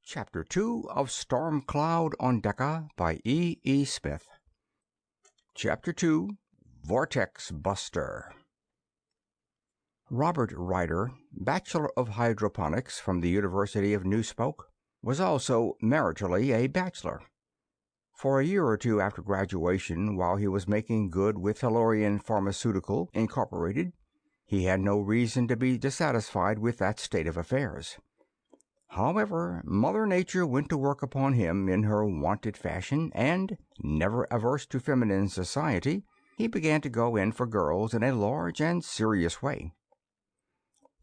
Chapter 2 of Storm Cloud on Deka by E.E. Smith. Chapter 2 Vortex Buster. Robert Ryder, Bachelor of Hydroponics from the University of New Spoke, was also maritally a bachelor. For a year or two after graduation, while he was making good with Tellurian Pharmaceutical Incorporated, he had no reason to be dissatisfied with that state of affairs. However, Mother Nature went to work upon him in her wonted fashion, and, never averse to feminine society, he began to go in for girls in a large and serious way.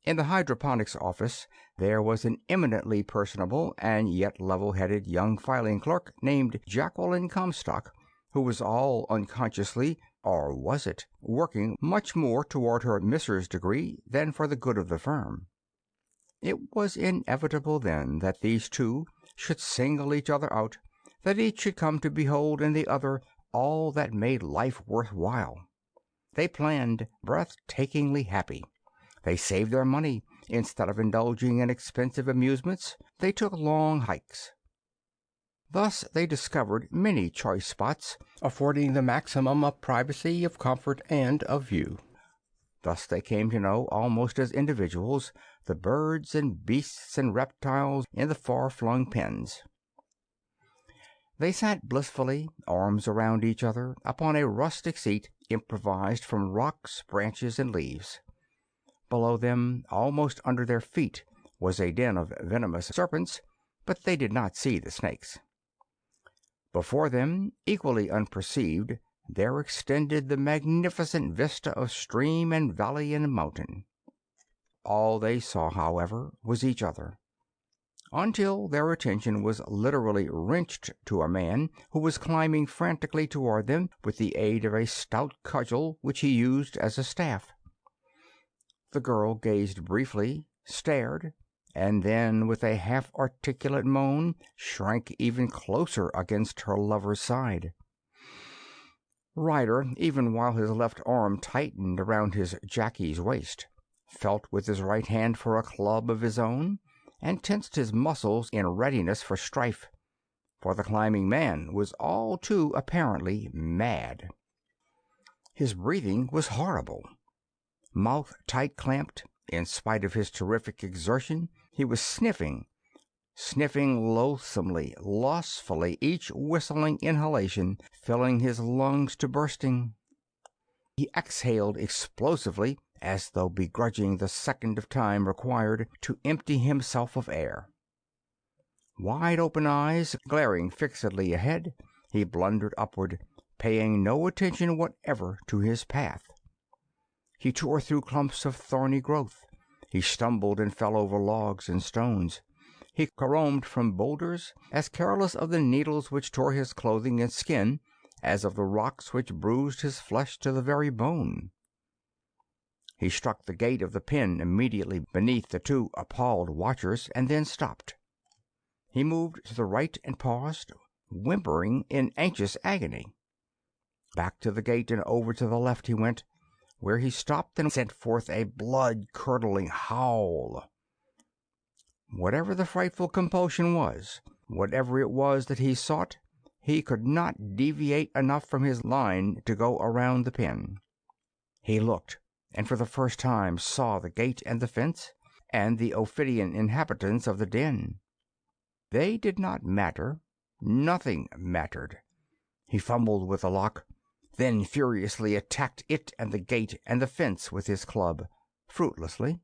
In the hydroponics office there was an eminently personable and yet level-headed young filing clerk named Jacqueline Comstock, who was all unconsciously, or was it, working much more toward her Mrs. degree than for the good of the firm. It was inevitable, then, that these two should single each other out, that each should come to behold in the other all that made life worth while. They planned, breathtakingly happy. They saved their money. Instead of indulging in expensive amusements, they took long hikes. Thus they discovered many choice spots, affording the maximum of privacy, of comfort, and of view. Thus they came to know, almost as individuals, the birds and beasts and reptiles in the far-flung pens. They sat blissfully, arms around each other, upon a rustic seat improvised from rocks, branches, and leaves. Below them, almost under their feet, was a den of venomous serpents, but they did not see the snakes. Before them, equally unperceived, there extended the magnificent vista of stream and valley and mountain. All they saw, however, was each other, until their attention was literally wrenched to a man who was climbing frantically toward them with the aid of a stout cudgel which he used as a staff. The girl gazed briefly, stared, and then, with a half-articulate moan, shrank even closer against her lover's side. Ryder, even while his left arm tightened around his Jackie's waist, felt with his right hand for a club of his own, and tensed his muscles in readiness for strife, for the climbing man was all too apparently mad. His breathing was horrible. Mouth tight-clamped, in spite of his terrific exertion, he was sniffing loathsomely, lustfully, each whistling inhalation filling his lungs to bursting. He exhaled explosively, as though begrudging the second of time required to empty himself of air. Wide-open eyes glaring fixedly ahead, he blundered upward, paying no attention whatever to his path. He tore through clumps of thorny growth. He stumbled and fell over logs and stones. He caromed from boulders, as careless of the needles which tore his clothing and skin as of the rocks which bruised his flesh to the very bone. He struck the gate of the pen immediately beneath the two appalled watchers, and then stopped. He moved to the right and paused, whimpering in anxious agony. Back to the gate and over to the left he went, where he stopped and sent forth a blood-curdling howl. Whatever the frightful compulsion was, whatever it was that he sought, he could not deviate enough from his line to go around the pen. He looked, and for the first time saw the gate and the fence, and the Ophidian inhabitants of the den. They did not matter. Nothing mattered. He fumbled with the lock, then furiously attacked it and the gate and the fence with his club, fruitlessly.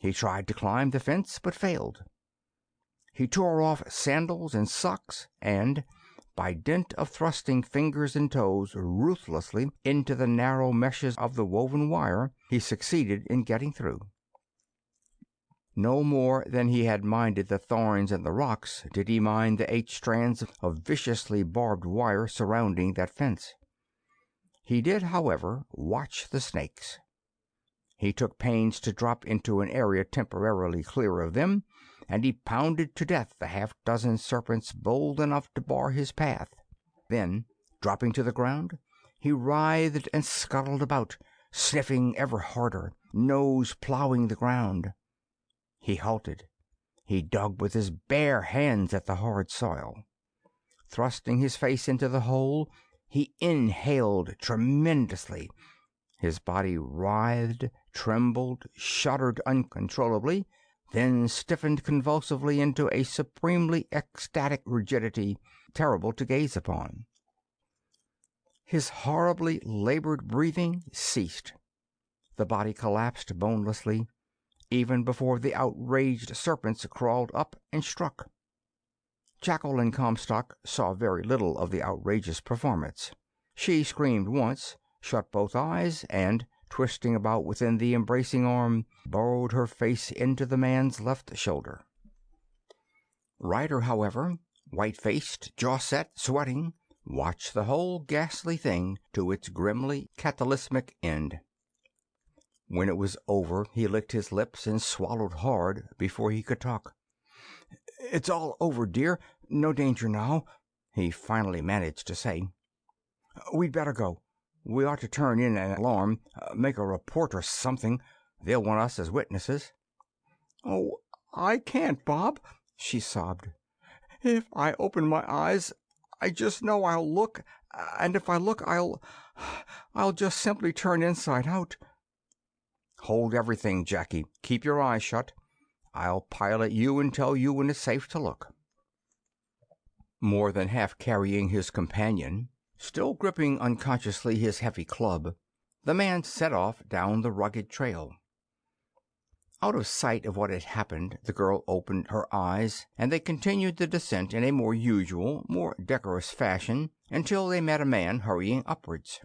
He tried to climb the fence, but failed. He tore off sandals and socks, and, by dint of thrusting fingers and toes ruthlessly into the narrow meshes of the woven wire, he succeeded in getting through. No more than he had minded the thorns and the rocks did he mind the 8 strands of viciously barbed wire surrounding that fence. He did, however, watch the snakes. He took pains to drop into an area temporarily clear of them, and he pounded to death the half-dozen serpents bold enough to bar his path. Then, dropping to the ground, he writhed and scuttled about, sniffing ever harder, nose plowing the ground. He halted. He dug with his bare hands at the hard soil. Thrusting his face into the hole, he inhaled tremendously. His body writhed, trembled, shuddered uncontrollably, then stiffened convulsively into a supremely ecstatic rigidity terrible to gaze upon. His horribly labored breathing ceased. The body collapsed bonelessly, even before the outraged serpents crawled up and struck. Jackal and Comstock saw very little of the outrageous performance. She screamed once, shut both eyes, and, twisting about within the embracing arm, burrowed her face into the man's left shoulder. Ryder, however, white-faced, jaw-set, sweating, watched the whole ghastly thing to its grimly cataclysmic end. When it was over, he licked his lips and swallowed hard before he could talk. "It's all over, dear. No danger now," he finally managed to say. "We'd better go. We ought to turn in an alarm, make a report or something. They'll want us as witnesses." "Oh, I can't, Bob," she sobbed. "If I open my eyes, I just know I'll look, and if I look, I'll just simply turn inside out." "Hold everything, Jackie. Keep your eyes shut. I'll pilot you and tell you when it's safe to look." More than half carrying his companion, still gripping unconsciously his heavy club, the man set off down the rugged trail. Out of sight of what had happened, the girl opened her eyes, and they continued the descent in a more usual, more decorous fashion until they met a man hurrying upwards.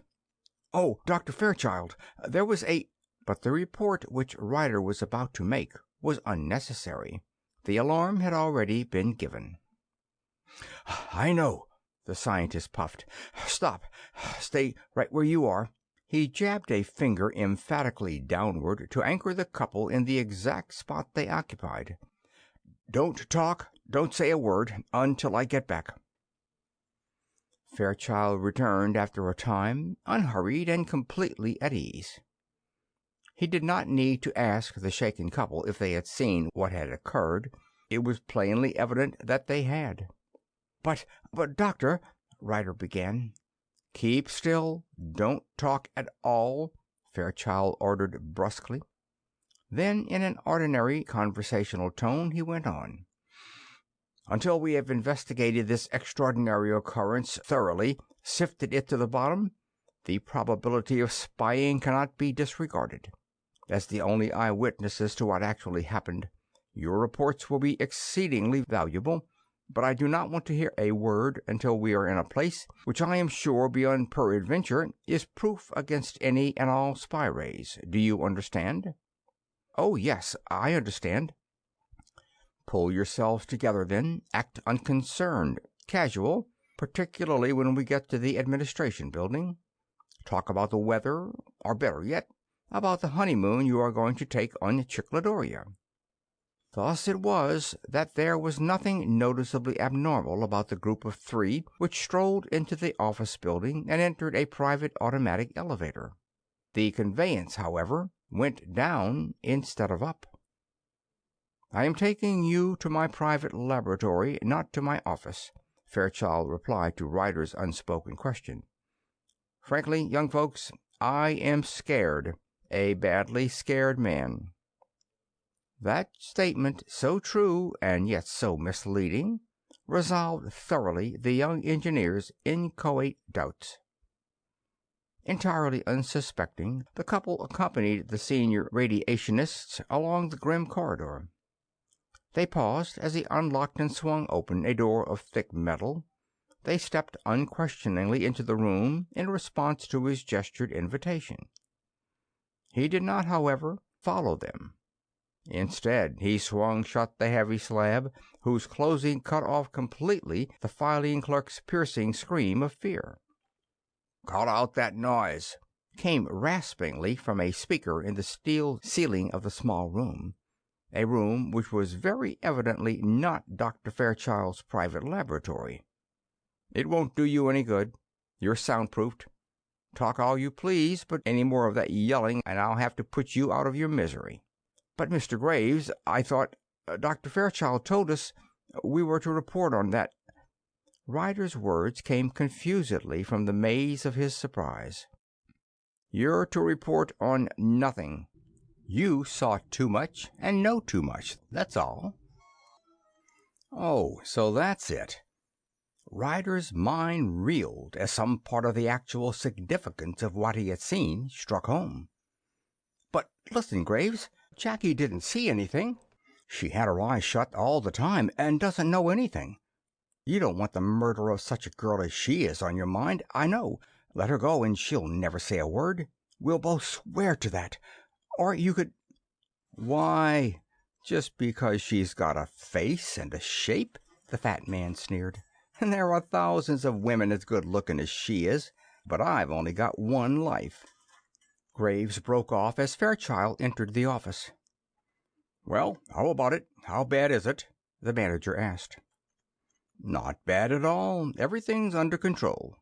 "Oh, Dr. Fairchild, there was a—" But the report which Ryder was about to make was unnecessary. The alarm had already been given. "I know," the scientist puffed. "Stop. Stay right where you are." He jabbed a finger emphatically downward to anchor the couple in the exact spot they occupied. "Don't talk, don't say a word, until I get back." Fairchild returned after a time, unhurried and completely at ease. He did not need to ask the shaken couple if they had seen what had occurred. It was plainly evident that they had. But, Doctor," Ryder began. "Keep still. Don't talk at all," Fairchild ordered brusquely. Then, in an ordinary conversational tone, he went on. "Until we have investigated this extraordinary occurrence thoroughly, sifted it to the bottom, the probability of spying cannot be disregarded. As the only eyewitnesses to what actually happened, your reports will be exceedingly valuable, but I do not want to hear a word until we are in a place which I am sure, beyond peradventure, is proof against any and all spy rays. Do you understand?" "Oh, yes, I understand." "Pull yourselves together, then. Act unconcerned, casual, particularly when we get to the administration building. Talk about the weather, or better yet, about the honeymoon you are going to take on Chicladoria." Thus it was that there was nothing noticeably abnormal about the group of three which strolled into the office building and entered a private automatic elevator. The conveyance, however, went down instead of up. "I am taking you to my private laboratory, not to my office," Fairchild replied to Ryder's unspoken question. "Frankly, young folks, I am scared, a badly scared man." That statement, so true and yet so misleading, resolved thoroughly the young engineer's inchoate doubts. Entirely unsuspecting, the couple accompanied the senior radiationists along the grim corridor. They paused as he unlocked and swung open a door of thick metal. They stepped unquestioningly into the room in response to his gestured invitation. He did not, however, follow them. Instead, he swung shut the heavy slab, whose closing cut off completely the filing clerk's piercing scream of fear. "Cut out that noise!" came raspingly from a speaker in the steel ceiling of the small room, a room which was very evidently not Dr. Fairchild's private laboratory. "It won't do you any good. You're soundproofed. Talk all you please, but any more of that yelling and I'll have to put you out of your misery." "But, Mr. Graves, I thought—" Dr. Fairchild told us we were to report on that. Ryder's words came confusedly from the maze of his surprise. You're to report on nothing. You saw too much and know too much, that's all. Oh, so that's it. Ryder's mind reeled as some part of the actual significance of what he had seen struck home. But listen, Graves, Jackie didn't see anything. She had her eyes shut all the time and doesn't know anything. You don't want the murder of such a girl as she is on your mind, I know. Let her go and she'll never say a word. We'll both swear to that. Or you could... Why, just because she's got a face and a shape, the fat man sneered. And there are thousands of women as good-looking as she is, but I've only got one life. Graves broke off as Fairchild entered the office. Well, how about it? How bad is it? The manager asked. Not bad at all. Everything's under control.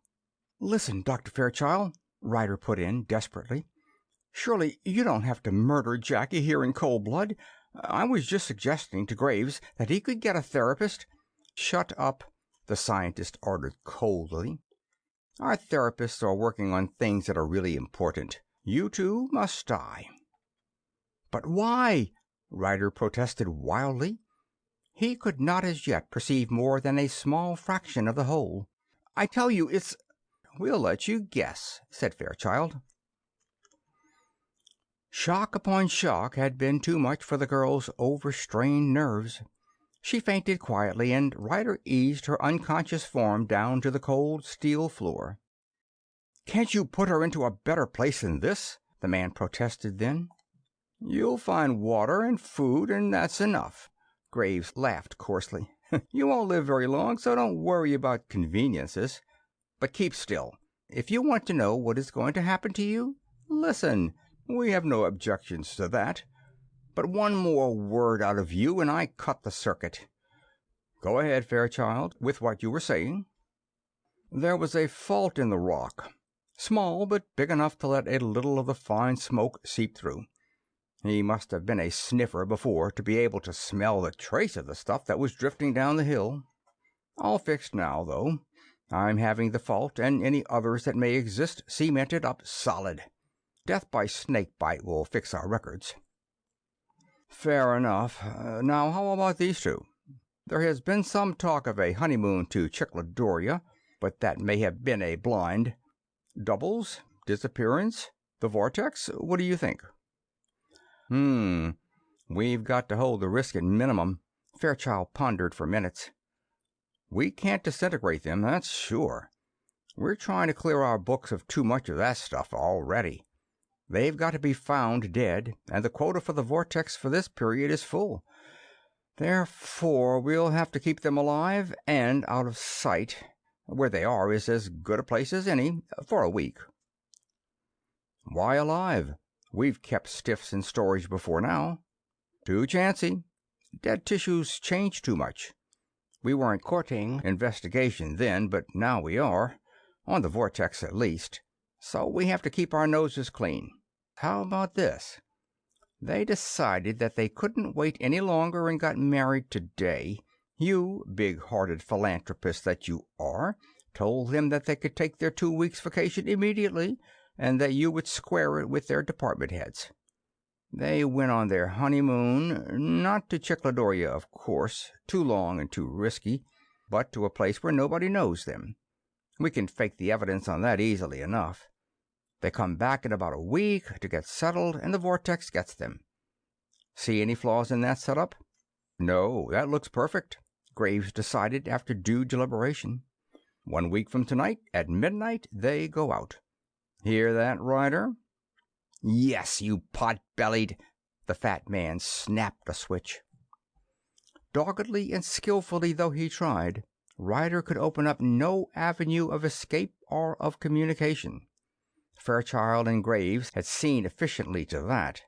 Listen, Dr. Fairchild, Ryder put in desperately. Surely you don't have to murder Jackie here in cold blood. I was just suggesting to Graves that he could get a therapist. Shut up, the scientist ordered coldly. Our therapists are working on things that are really important. You two must die. But why? Ryder protested wildly. He could not as yet perceive more than a small fraction of the whole. I tell you, it's... We'll let you guess, said Fairchild. Shock upon shock had been too much for the girl's overstrained nerves. She fainted quietly, and Ryder eased her unconscious form down to the cold steel floor. Can't you put her into a better place than this? The man protested then. You'll find water and food, and that's enough. Graves laughed coarsely. You won't live very long, so don't worry about conveniences. But keep still. If you want to know what is going to happen to you, listen. We have no objections to that. But one more word out of you, and I cut the circuit. Go ahead, Fairchild, with what you were saying. There was a fault in the rock. Small, but big enough to let a little of the fine smoke seep through. He must have been a sniffer before to be able to smell the trace of the stuff that was drifting down the hill. All fixed now, though. I'm having the fault and any others that may exist cemented up solid. Death by snake bite will fix our records. Fair enough. Now, how about these two? There has been some talk of a honeymoon to Chicladoria, but that may have been a blind. Doubles? Disappearance? The Vortex? What do you think? We've got to hold the risk at minimum. Fairchild pondered for minutes. We can't disintegrate them, that's sure. We're trying to clear our books of too much of that stuff already. They've got to be found dead, and the quota for the Vortex for this period is full. Therefore, we'll have to keep them alive and out of sight. Where they are is as good a place as any, for a week. Why alive? We've kept stiffs in storage before now. Too chancy. Dead tissues change too much. We weren't courting investigation then, but now we are. On the Vortex, at least. So we have to keep our noses clean. How about this? They decided that they couldn't wait any longer and got married today. You, big-hearted philanthropist that you are, told them that they could take their 2 weeks vacation immediately, and that you would square it with their department heads. They went on their honeymoon, not to Chicladoria, of course, too long and too risky, but to a place where nobody knows them. We can fake the evidence on that easily enough. They come back in about a week to get settled, and the Vortex gets them. See any flaws in that setup? No, that looks perfect, Graves decided after due deliberation. 1 week from tonight, at midnight, they go out. Hear that, Ryder? Yes, you pot-bellied! The fat man snapped a switch. Doggedly and skillfully though he tried, Ryder could open up no avenue of escape or of communication. Fairchild and Graves had seen efficiently to that.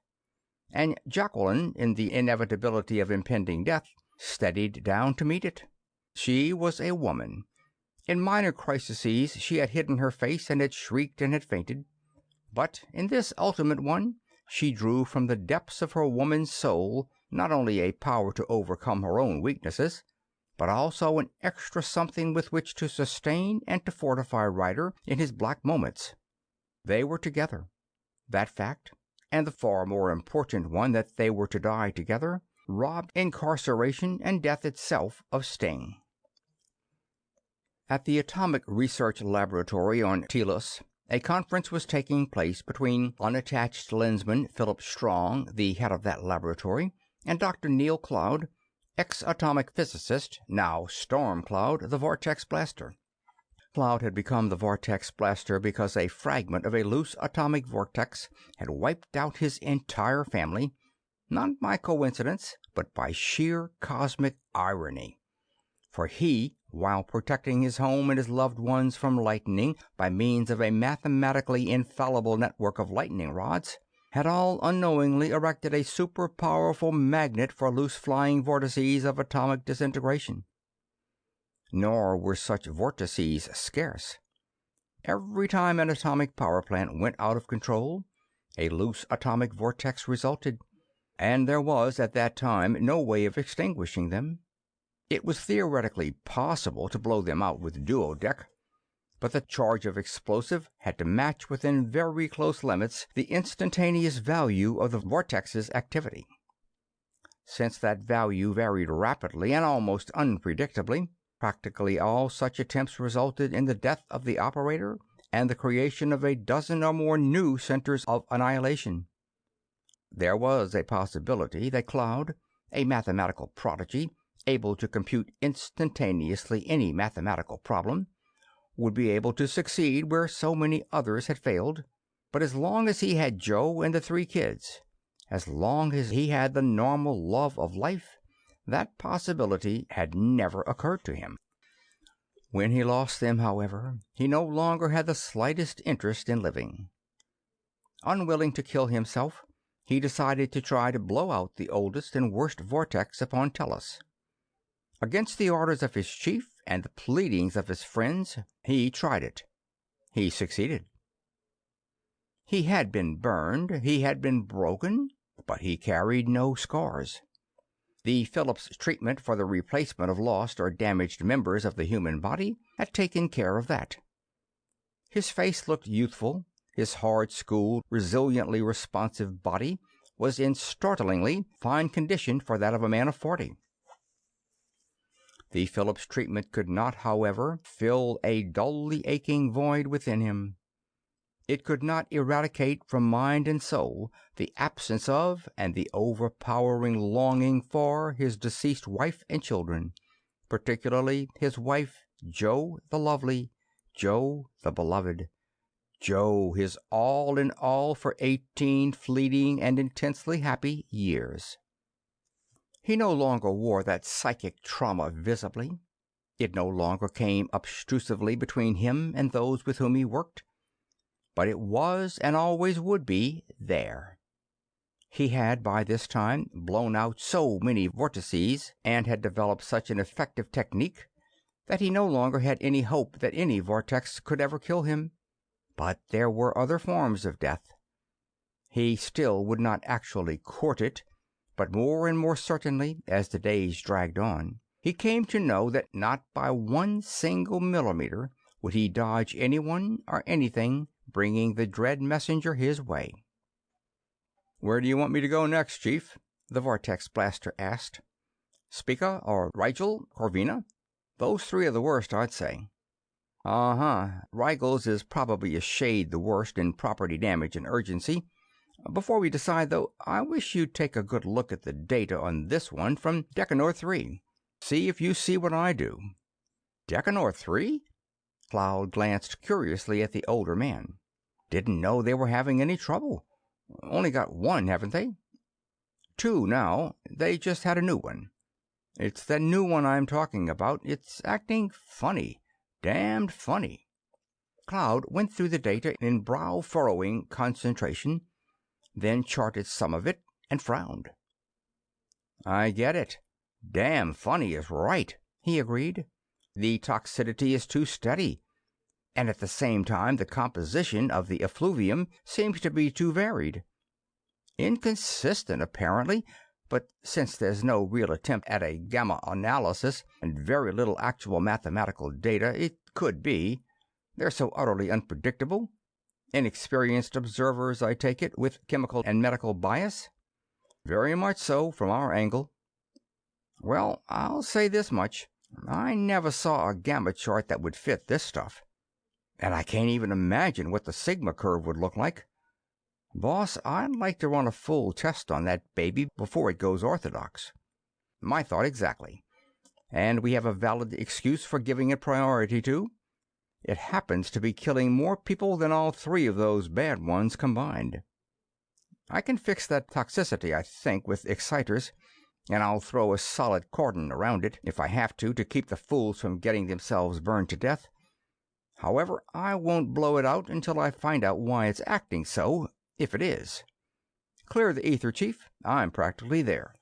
And Jacqueline, in the inevitability of impending death, steadied down to meet it. She was a woman. In minor crises she had hidden her face and had shrieked and had fainted. But in this ultimate one she drew from the depths of her woman's soul not only a power to overcome her own weaknesses, but also an extra something with which to sustain and to fortify Ryder in his black moments. They were together. That fact, and the far more important one that they were to die together, robbed incarceration and death itself of sting. At the Atomic Research Laboratory on Telos, a conference was taking place between unattached lensman Philip Strong, the head of that laboratory, and Dr. Neil Cloud, ex-atomic physicist, now Storm Cloud, the Vortex Blaster. Cloud had become the Vortex Blaster because a fragment of a loose atomic vortex had wiped out his entire family, not by coincidence, but by sheer cosmic irony. For he, while protecting his home and his loved ones from lightning by means of a mathematically infallible network of lightning rods, had all unknowingly erected a super-powerful magnet for loose-flying vortices of atomic disintegration. Nor were such vortices scarce. Every time an atomic power plant went out of control, a loose atomic vortex resulted, and there was at that time no way of extinguishing them. It was theoretically possible to blow them out with duodec, but the charge of explosive had to match within very close limits the instantaneous value of the vortex's activity. Since that value varied rapidly and almost unpredictably, practically all such attempts resulted in the death of the operator and the creation of a dozen or more new centers of annihilation. There was a possibility that Cloud, a mathematical prodigy, able to compute instantaneously any mathematical problem, would be able to succeed where so many others had failed. But as long as he had Joe and the 3 kids, as long as he had the normal love of life, that possibility had never occurred to him. When he lost them, however, he no longer had the slightest interest in living. Unwilling to kill himself, he decided to try to blow out the oldest and worst vortex upon Telos. Against the orders of his chief and the pleadings of his friends, he tried it. He succeeded. He had been burned, he had been broken, but he carried no scars. The Phillips treatment for the replacement of lost or damaged members of the human body had taken care of that. His face looked youthful. His hard-schooled, resiliently responsive body was in startlingly fine condition for that of a man of 40. The Phillips treatment could not, however, fill a dully aching void within him. It could not eradicate from mind and soul the absence of and the overpowering longing for his deceased wife and children, particularly his wife, Jo the lovely, Jo the beloved, Jo his all in all for 18 fleeting and intensely happy years. He no longer wore that psychic trauma visibly. It no longer came obtrusively between him and those with whom he worked. But it was and always would be there. He had by this time blown out so many vortices and had developed such an effective technique that he no longer had any hope that any vortex could ever kill him. But there were other forms of death. He still would not actually court it, but more and more certainly, as the days dragged on, he came to know that not by one single millimeter would he dodge anyone or anything bringing the dread messenger his way. "Where do you want me to go next, Chief?" the Vortex Blaster asked. "Spica or Rigel, Corvina? Those 3 are the worst, I'd say." "Uh-huh. Rigel's is probably a shade the worst in property damage and urgency. Before we decide, though, I wish you'd take a good look at the data on this one from Decanor 3. See if you see what I do." "Decanor 3? Cloud glanced curiously at the older man. "Didn't know they were having any trouble. Only got 1, haven't they?" "2 now. They just had a new one. It's the new one I'm talking about. It's acting funny. Damned funny." Cloud went through the data in brow-furrowing concentration, then charted some of it and frowned. "I get it. Damn funny is right," he agreed. "The toxicity is too steady, and at the same time the composition of the effluvium seems to be too varied. Inconsistent, apparently, but since there's no real attempt at a gamma analysis and very little actual mathematical data, it could be. They're so utterly unpredictable. Inexperienced observers, I take it, with chemical and medical bias? Very much so, from our angle. Well, I'll say this much. I never saw a gamma chart that would fit this stuff. And I can't even imagine what the sigma curve would look like. Boss, I'd like to run a full test on that baby before it goes orthodox. My thought exactly. And we have a valid excuse for giving it priority, too. It happens to be killing more people than all three of those bad ones combined. I can fix that toxicity, I think, with exciters, and I'll throw a solid cordon around it, if I have to keep the fools from getting themselves burned to death. However, I won't blow it out until I find out why it's acting so, if it is. Clear the ether, Chief. I'm practically there.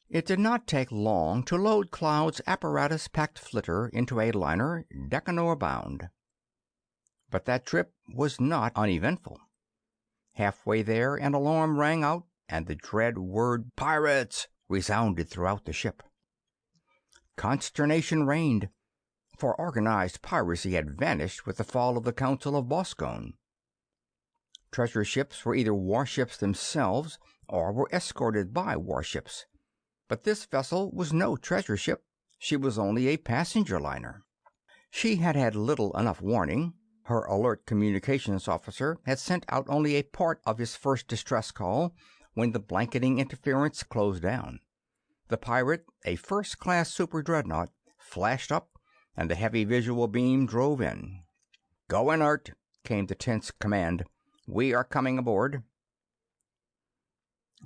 It did not take long to load Cloud's apparatus-packed flitter into a liner, Decanor bound. But that trip was not uneventful. Halfway there, an alarm rang out, and the dread word "Pirates!" resounded throughout the ship. Consternation reigned, for organized piracy had vanished with the fall of the Council of Boscone. Treasure ships were either warships themselves or were escorted by warships. But this vessel was no treasure ship. She was only a passenger liner. She had had little enough warning. Her alert communications officer had sent out only a part of his first distress call when the blanketing interference closed down. The pirate, a first-class super dreadnought, flashed up, and the heavy visual beam drove in. "Go inert," came the tense command. "We are coming aboard."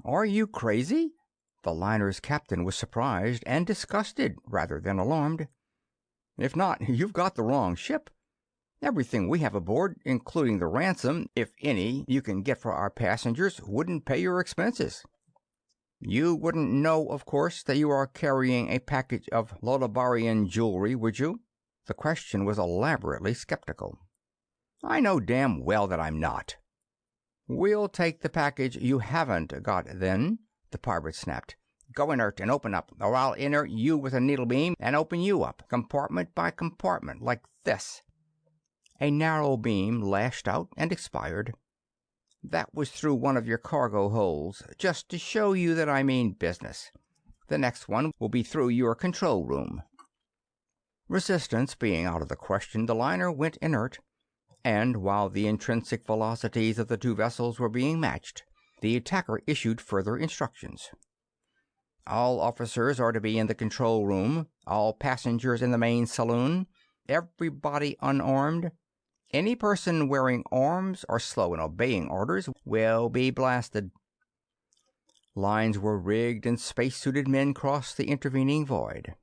"Are you crazy?" The liner's captain was surprised and disgusted rather than alarmed. "If not, you've got the wrong ship. Everything we have aboard, including the ransom, if any, you can get for our passengers, wouldn't pay your expenses. You wouldn't know, of course, that you are carrying a package of Lodobarian jewelry, would you?" The question was elaborately skeptical. "I know damn well that I'm not." "We'll take the package you haven't got, then," the pirate snapped. "Go inert and open up, or I'll inert you with a needle beam and open you up, compartment by compartment, like this." A narrow beam lashed out and expired. "That was through one of your cargo holes, just to show you that I mean business. The next one will be through your control room." Resistance being out of the question, the liner went inert, and while the intrinsic velocities of the two vessels were being matched, the attacker issued further instructions. "All officers are to be in the control room, all passengers in the main saloon, everybody unarmed. Any person wearing arms or slow in obeying orders will be blasted." Lines were rigged and space-suited men crossed the intervening void.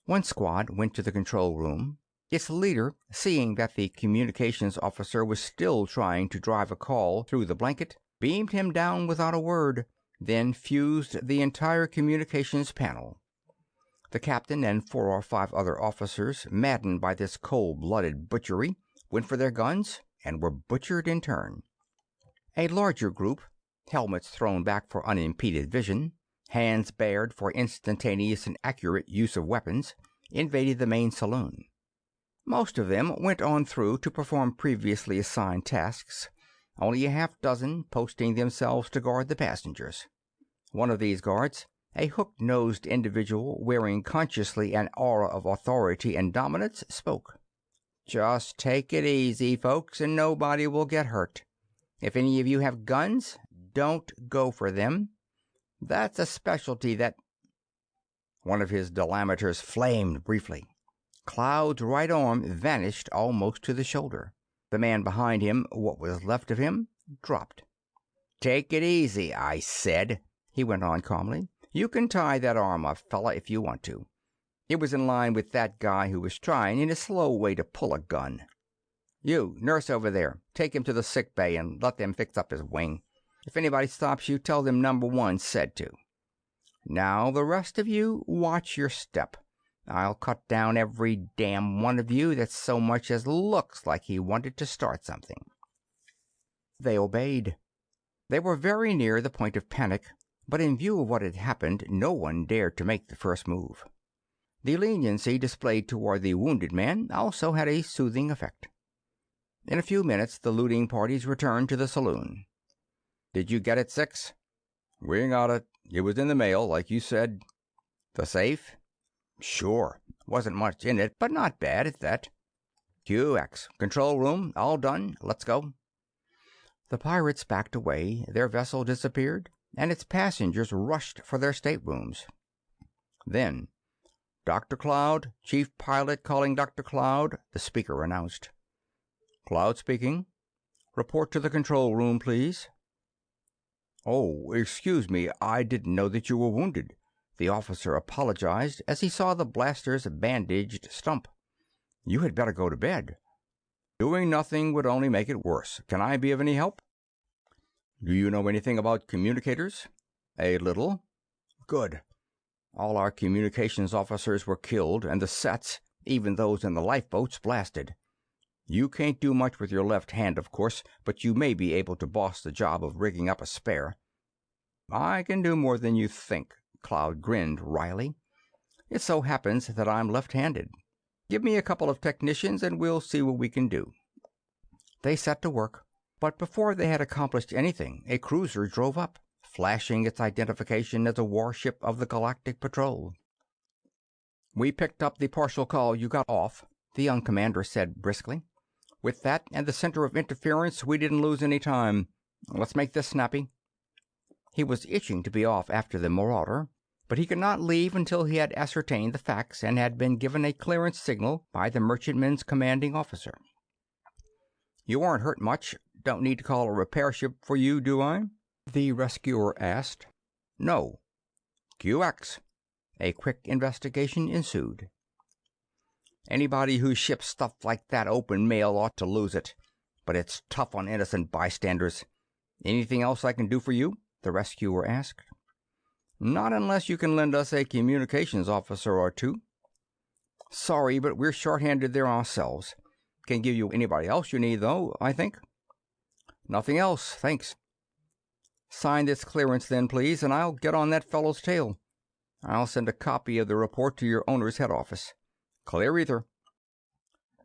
One squad went to the control room. Its leader, seeing that the communications officer was still trying to drive a call through the blanket, beamed him down without a word, then fused the entire communications panel. The captain and 4 or 5 other officers, maddened by this cold-blooded butchery, went for their guns and were butchered in turn. A larger group, helmets thrown back for unimpeded vision, hands bared for instantaneous and accurate use of weapons, invaded the main saloon. Most of them went on through to perform previously assigned tasks, only a half-dozen posting themselves to guard the passengers. One of these guards, a hook-nosed individual wearing consciously an aura of authority and dominance, spoke. "Just take it easy, folks, and nobody will get hurt. If any of you have guns, don't go for them. That's a specialty that—" One of his delameters flamed briefly. Cloud's right arm vanished almost to the shoulder. The man behind him, what was left of him, dropped. "Take it easy, I said," he went on calmly. "You can tie that arm off, fella, if you want to. It was in line with that guy who was trying in a slow way to pull a gun. You, nurse over there, take him to the sick bay and let them fix up his wing. If anybody stops you, tell them number 1 said to. Now, the rest of you, watch your step. I'll cut down every damn one of you that so much as looks like he wanted to start something." They obeyed. They were very near the point of panic but in view of what had happened, no one dared to make the first move. The leniency displayed toward the wounded man also had a soothing effect. In a few minutes the looting parties returned to the saloon. "Did you get it, 6? "We got it. It was in the mail, like you said." "The safe?" "Sure. Wasn't much in it, but not bad at that." "QX. Control room. All done. Let's go." The pirates backed away, their vessel disappeared, and its passengers rushed for their staterooms. Then, "Dr. Cloud, Chief Pilot calling Dr. Cloud," the speaker announced. "Cloud speaking. Report to the control room, please." "Oh, excuse me, I didn't know that you were wounded," the officer apologized as he saw the blaster's bandaged stump. "You had better go to bed." "Doing nothing would only make it worse. Can I be of any help?" "Do you know anything about communicators?" "A little." "Good. All our communications officers were killed, and the sets, even those in the lifeboats, blasted. You can't do much with your left hand, of course, but you may be able to boss the job of rigging up a spare." "I can do more than you think." Cloud grinned wryly. "It so happens that I'm left-handed. Give me a couple of technicians and we'll see what we can do." They set to work, but before they had accomplished anything a cruiser drove up, flashing its identification as a warship of the Galactic Patrol. "We picked up the partial call you got off," the young commander said briskly. "With that and the center of interference, we didn't lose any time. Let's make this snappy." He was itching to be off after the Marauder, but he could not leave until he had ascertained the facts and had been given a clearance signal by the merchantman's commanding officer. "You aren't hurt much. Don't need to call a repair ship for you, do I?" the rescuer asked. "No." "QX." A quick investigation ensued. "Anybody who ships stuff like that open mail ought to lose it, but it's tough on innocent bystanders. Anything else I can do for you?" the rescuer asked. "Not unless you can lend us a communications officer or two." "Sorry, but we're short-handed there ourselves. Can give you anybody else you need, though, I think." "Nothing else, thanks." "Sign this clearance then, please, and I'll get on that fellow's tail. I'll send a copy of the report to your owner's head office. Clear ether."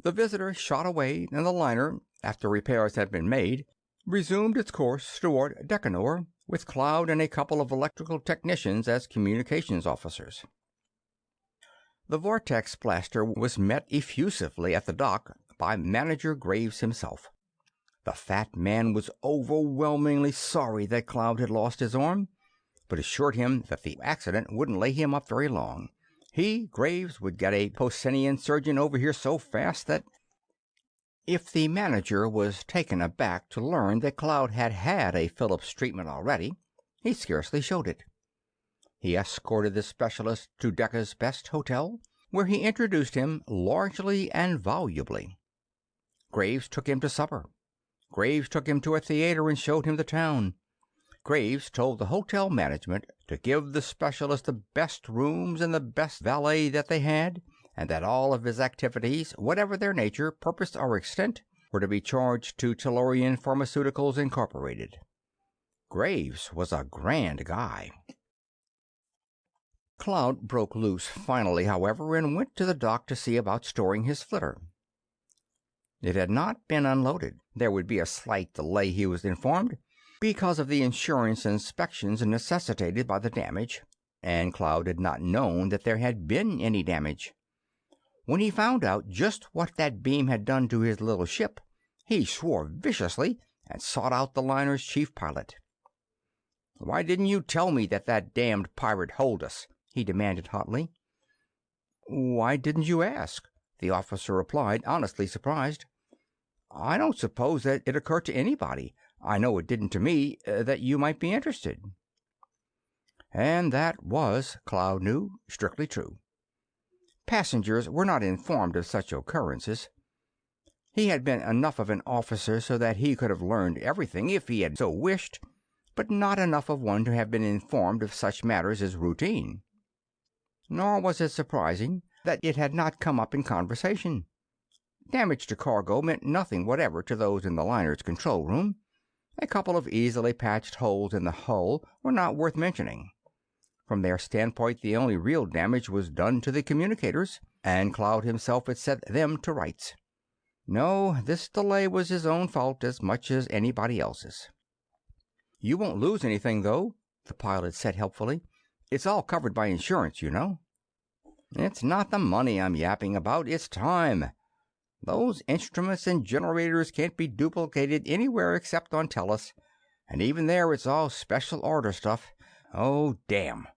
The visitor shot away, and the liner, after repairs had been made, resumed its course toward Decanor, with Cloud and a couple of electrical technicians as communications officers. The Vortex blaster was met effusively at the dock by Manager Graves himself. The fat man was overwhelmingly sorry that Cloud had lost his arm, but assured him that the accident wouldn't lay him up very long. He, Graves, would get a Posenian surgeon over here so fast that... If the manager was taken aback to learn that Cloud had had a Phillips treatment already, he scarcely showed it. He escorted the specialist to Deka's best hotel, where he introduced him largely and volubly. Graves took him to supper. Graves took him to a theater and showed him the town. Graves told the hotel management to give the specialist the best rooms and the best valet that they had, and that all of his activities, whatever their nature, purpose, or extent, were to be charged to Tellurian Pharmaceuticals Incorporated. Graves was a grand guy. Cloud broke loose finally, however, and went to the dock to see about storing his flitter. It had not been unloaded. There would be a slight delay, he was informed, because of the insurance inspections necessitated by the damage, and Cloud had not known that there had been any damage. When he found out just what that beam had done to his little ship, he swore viciously and sought out the liner's chief pilot. "Why didn't you tell me that that damned pirate holed us?" he demanded hotly. "Why didn't you ask?" the officer replied, honestly surprised. "I don't suppose that it occurred to anybody. I know it didn't to me, that you might be interested." And that was, Cloud knew, strictly true. Passengers were not informed of such occurrences. He had been enough of an officer so that he could have learned everything if he had so wished, but not enough of one to have been informed of such matters as routine. Nor was it surprising that it had not come up in conversation. Damage to cargo meant nothing whatever to those in the liner's control room, A couple of easily patched holes in the hull were not worth mentioning. From their standpoint, the only real damage was done to the communicators, and Cloud himself had set them to rights. No, this delay was his own fault as much as anybody else's. "You won't lose anything, though," the pilot said helpfully. "It's all covered by insurance, you know." "It's not the money I'm yapping about, it's time. Those instruments and generators can't be duplicated anywhere except on Tellus, and even there it's all special order stuff. Oh, damn."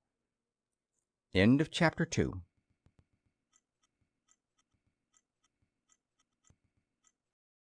End of chapter 2.